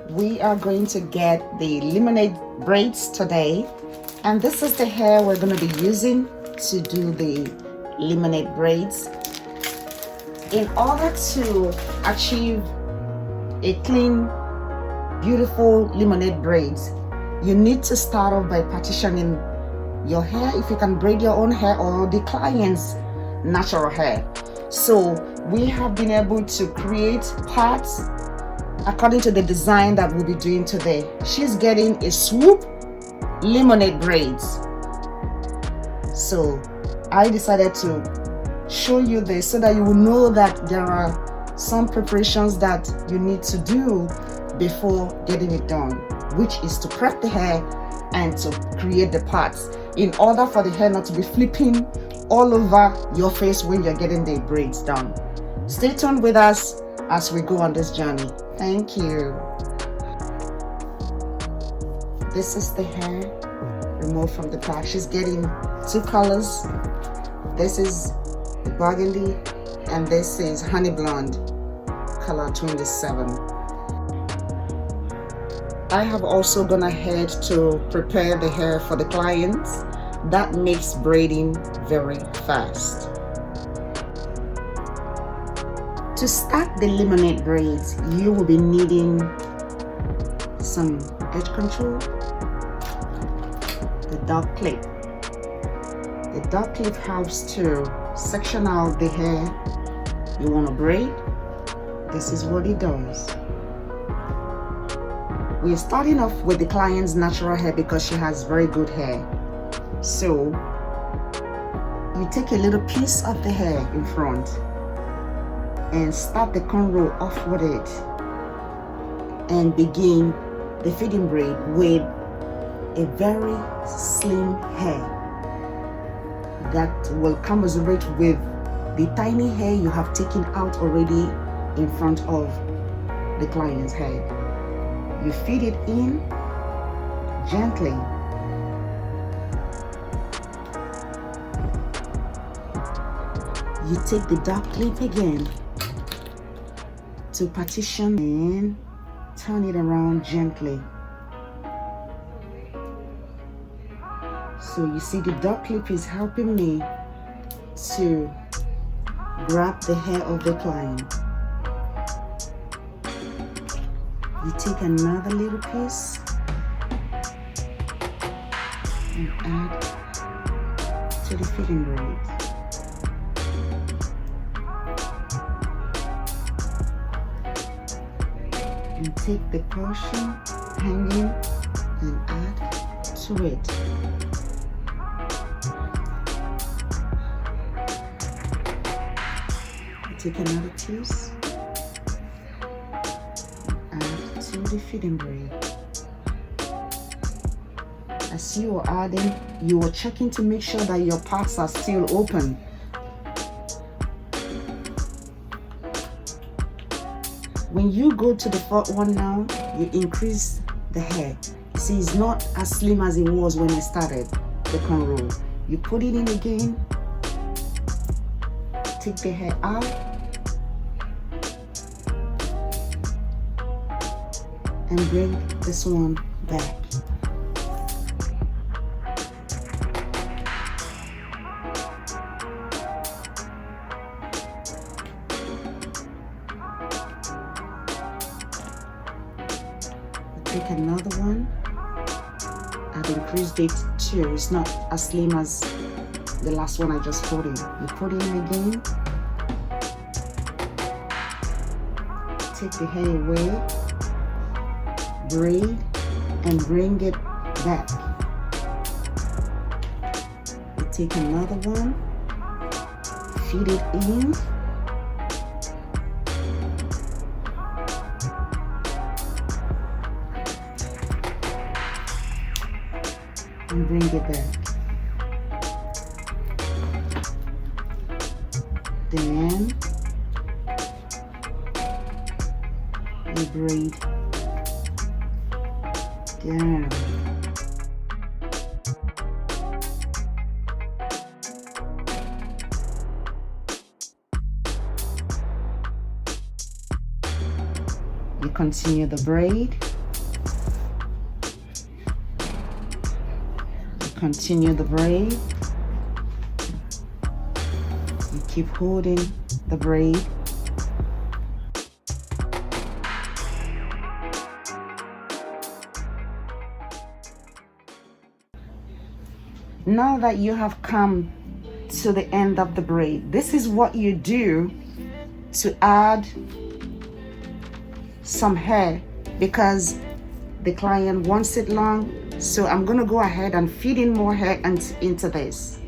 We are going to get the Lemonade Braids today, and this is the hair we're going to be using to do the Lemonade Braids. In order to achieve a clean, beautiful Lemonade Braids, you need to start off by partitioning your hair, if you can braid your own hair or the client's natural hair. So we have been able to create parts according to the design that we'll be doing today. She's getting a swoop Lemonade Braids. So I decided to show you this so that you will know that there are some preparations that you need to do before getting it done, which is to prep the hair and to create the parts in order for the hair not to be flipping all over your face when you're getting the braids done. Stay tuned with us as we go on this journey. Thank you. This is the hair removed from the pack. She's getting two colors. This is the burgundy and this is honey blonde, color 27. I have also gone ahead to prepare the hair for the clients. That makes braiding very fast. To start the Lemonade Braids, you will be needing some edge control, the dog clip. The dog clip helps to section out the hair you want to braid. This is what it does. We're starting off with the client's natural hair because she has very good hair. So you take a little piece of the hair in front and start the cornrow off with it and begin the feeding braid with a very slim hair that will commensurate with the tiny hair you have taken out already in front of the client's head. You feed it in gently. You take the dog clip again to partition and turn it around gently. So you see the dog clip is helping me to grab the hair of the client. You take another little piece and add to the feeding braid. And take the portion hanging and add to it. Take another piece, add to the feeding braid. As you are adding, you are checking to make sure that your parts are still open. When you go to the fourth one now, you increase the hair. You see, it's not as slim as it was when I started the cornrow. You put it in again, take the hair out, and bring this one back. Take another one. I've increased it too. It's not as slim as the last one I just put in. You put it in again. Take the hair away. Braid and bring it back. You take another one, feed it in, and bring it back. Then you braid down. You continue the braid Continue the braid. You keep holding the braid. Now that you have come to the end of the braid, this is what you do to add some hair, because the client wants it long. So I'm going to go ahead and feed in more hair into this.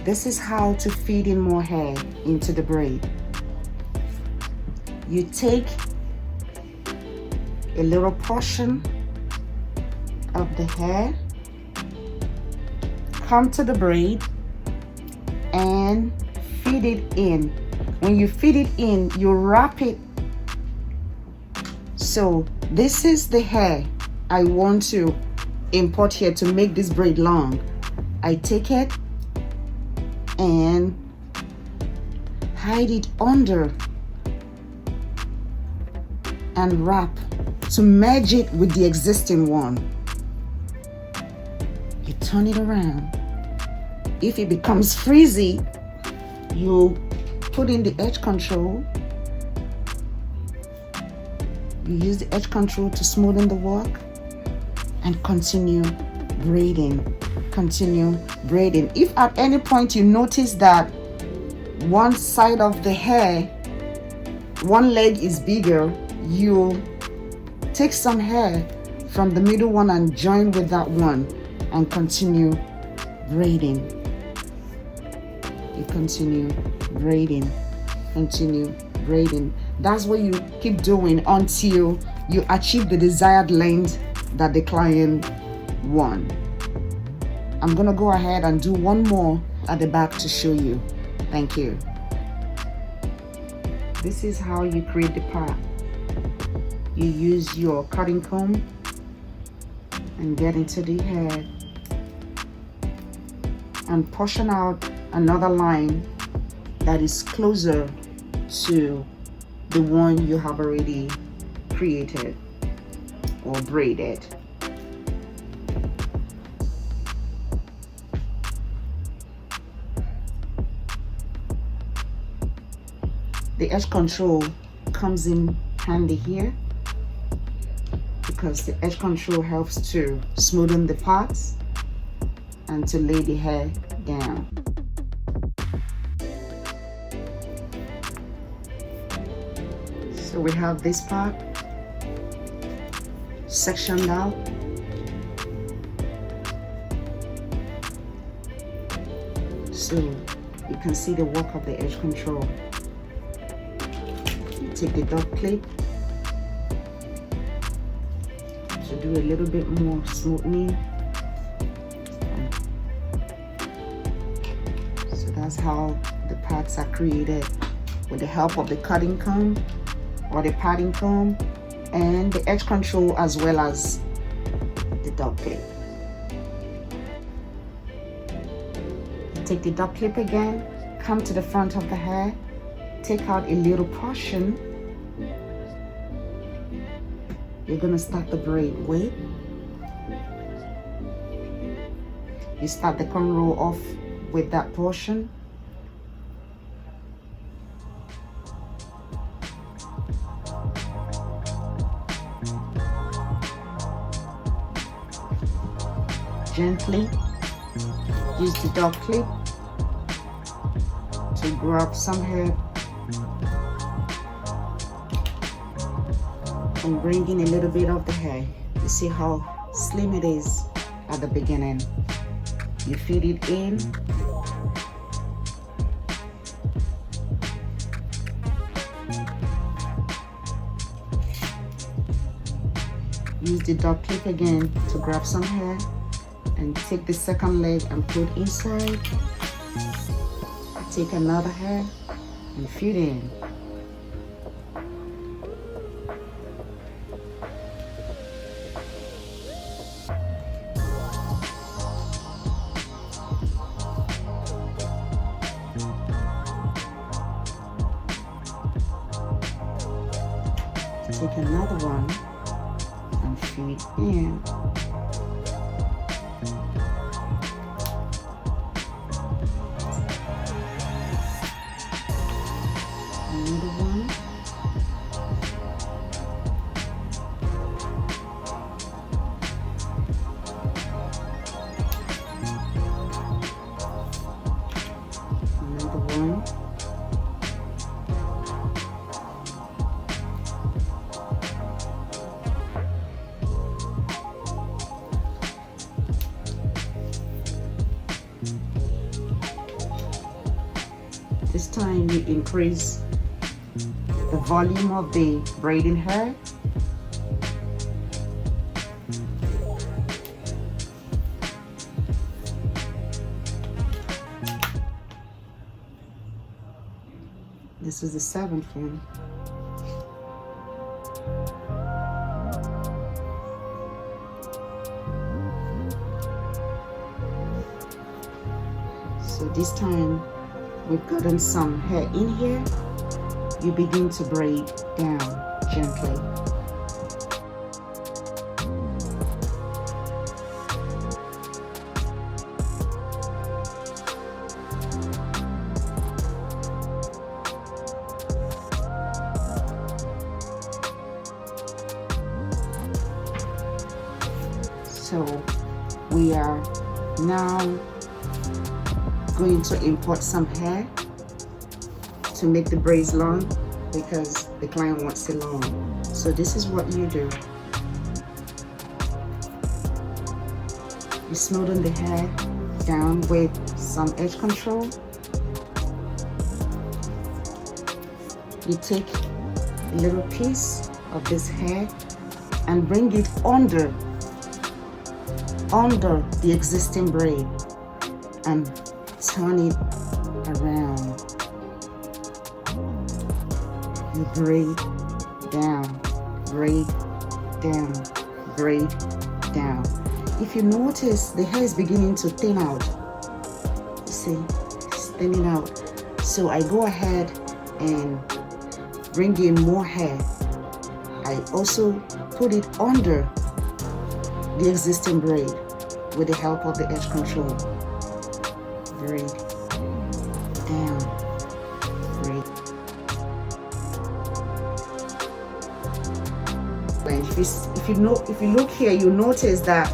This is how to feed in more hair into the braid. You take a little portion of the hair, come to the braid and feed it in. When you feed it in, you wrap it. So this is the hair I want to import here to make this braid long. I take it and hide it under and wrap to merge it with the existing one. You turn it around. If it becomes frizzy, you put in the edge control. You use the edge control to smoothen the work and continue braiding. Continue braiding. If at any point you notice that one side of the hair, one leg is bigger, you take some hair from the middle one and join with that one and continue braiding. You continue braiding, continue braiding. That's what you keep doing until you achieve the desired length that the client wants. I'm gonna go ahead and do one more at the back to show you. Thank you. This is how you create the part. You use your cutting comb and get into the hair and portion out another line that is closer to the one you have already created or braided. The edge control comes in handy here because the edge control helps to smoothen the parts and to lay the hair down. So we have this part sectioned out. So you can see the work of the edge control. You take the dot clip to do a little bit more smoothing. So that's how the parts are created with the help of the cutting comb or the padding comb and the edge control, as well as the dot clip. Take the dot clip again, come to the front of the hair, take out a little portion. You're gonna start the braid with. You start the cornrow off with that portion. Gently use the dot clip to grab some hair and bring in a little bit of the hair. You see how slim it is at the beginning. You feed it in. Use the dot clip again to grab some hair and take the second leg and put inside. Take another hair and feed in. Take another one and feed in. Another one. Another one. This time you increase the volume of the braiding hair. This is the 7th one. So this time we've gotten some hair in here. You begin to braid down gently. So we are now going to import some hair to make the braids long because the client wants it long. So this is what you do. You smoothen the hair down with some edge control. You take a little piece of this hair and bring it under the existing braid and turn it around. You braid down, braid down, braid down. If you notice, the hair is beginning to thin out. See, it's thinning out. So I go ahead and bring in more hair. I also put it under the existing braid with the help of the edge control. Braid down, braid. If you look here, you notice that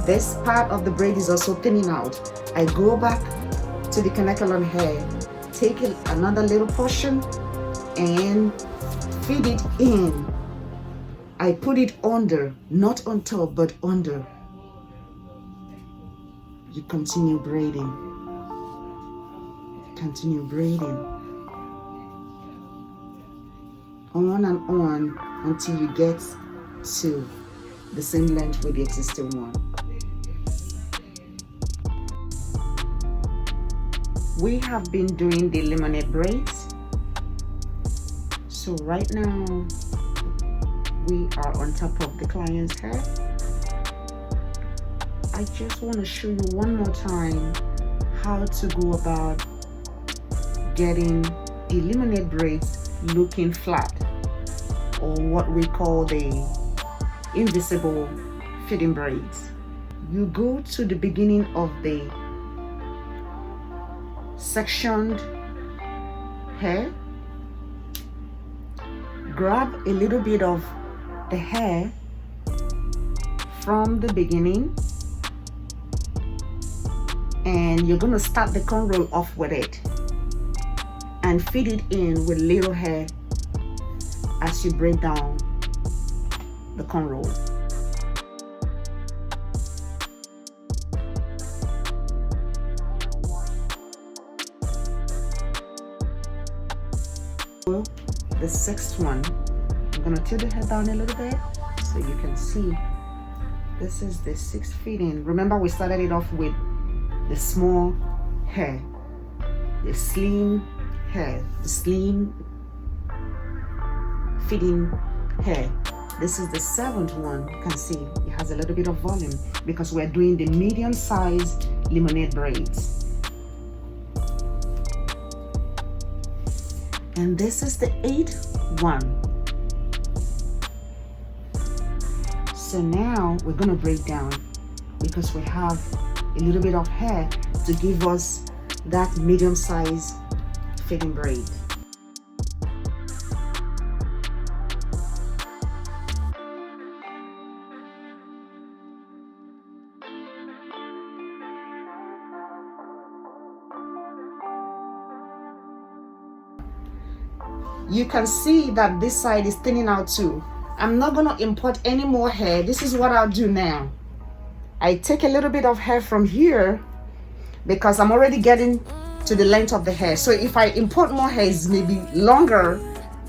this part of the braid is also thinning out. I go back to the canacolon hair, take another little portion and feed it in. I put it under, not on top, but under. You continue braiding. Continue braiding. On and on until you get to the same length with the existing one. We have been doing the lemonade braids. So right now, we are on top of the client's hair. I just want to show you one more time how to go about getting the lemonade braids looking flat, or what we call the invisible fitting braids. You go to the beginning of the sectioned hair, grab a little bit of the hair from the beginning, and you're going to start the cornrow off with it and feed it in with little hair as you braid down the cornrow. The 6th one, I'm going to tilt the head down a little bit so you can see. This is the 6th fitting. Remember, we started it off with the small hair, the slim hair, the slim fitting hair. This is the 7th one. You can see it has a little bit of volume because we're doing the medium-sized lemonade braids. And this is the 8th one. So now we're going to braid down because we have a little bit of hair to give us that medium-sized fitting braid. you can see that this side is thinning out too. I'm not going to import any more hair. This is what I'll do now. I take a little bit of hair from here because I'm already getting to the length of the hair. So if I import more hair, it's maybe longer,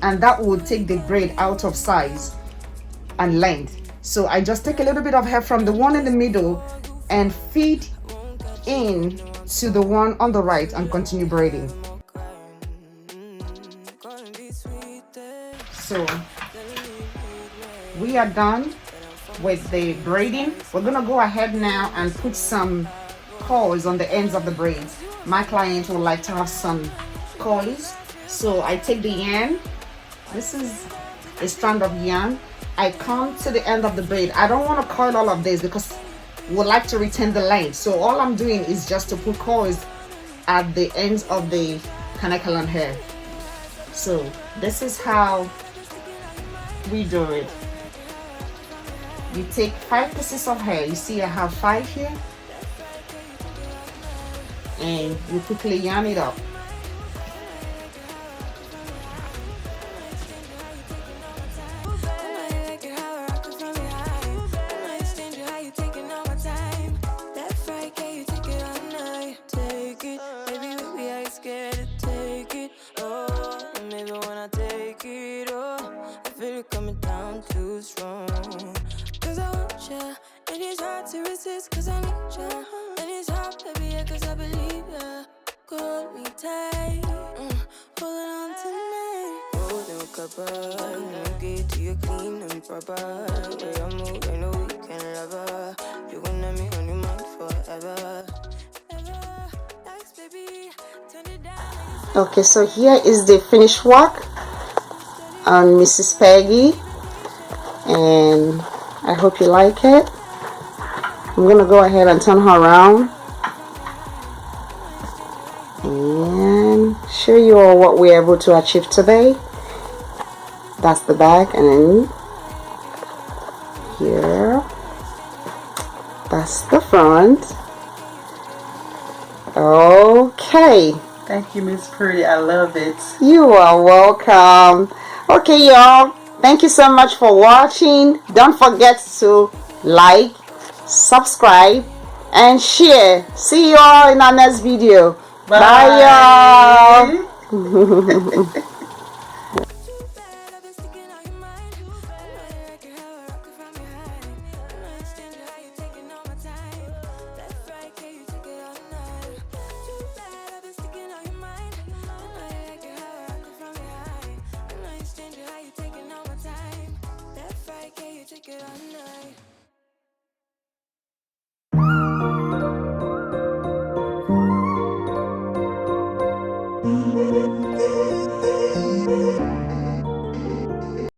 and that will take the braid out of size and length. So I just take a little bit of hair from the one in the middle and feed in to the one on the right and continue braiding. So we are done with the braiding. We're gonna go ahead now and put some coils on the ends of the braids. My client would like to have some coils, so I take the yarn. This is a strand of yarn. I come to the end of the braid. I don't want to coil all of this because we would like to retain the length, so all I'm doing is just to put coils at the ends of the Kanekalan hair. So this is how we do it. You take 5 pieces of hair. You see I have 5 here, and you quickly yarn it up. Cause I need ya, and it's hard, baby, yeah, cause I believe ya. Hold me tight, holding on tonight. Holding a couple, no get to you clean and proper. Way I move, I know we can love her. You gonna me on your mind forever. Thanks, baby, turn it down. Okay, so here is the finished work on Mrs. Peggy, and I hope you like it. I'm gonna go ahead and turn her around and show you all what we're able to achieve today. That's the back, and then here, that's the front. Okay. Thank you, Miss Pretty. I love it. You are welcome. Okay, y'all. Thank you so much for watching. Don't forget to like, subscribe, and share. See you all in our next video. Bye y'all.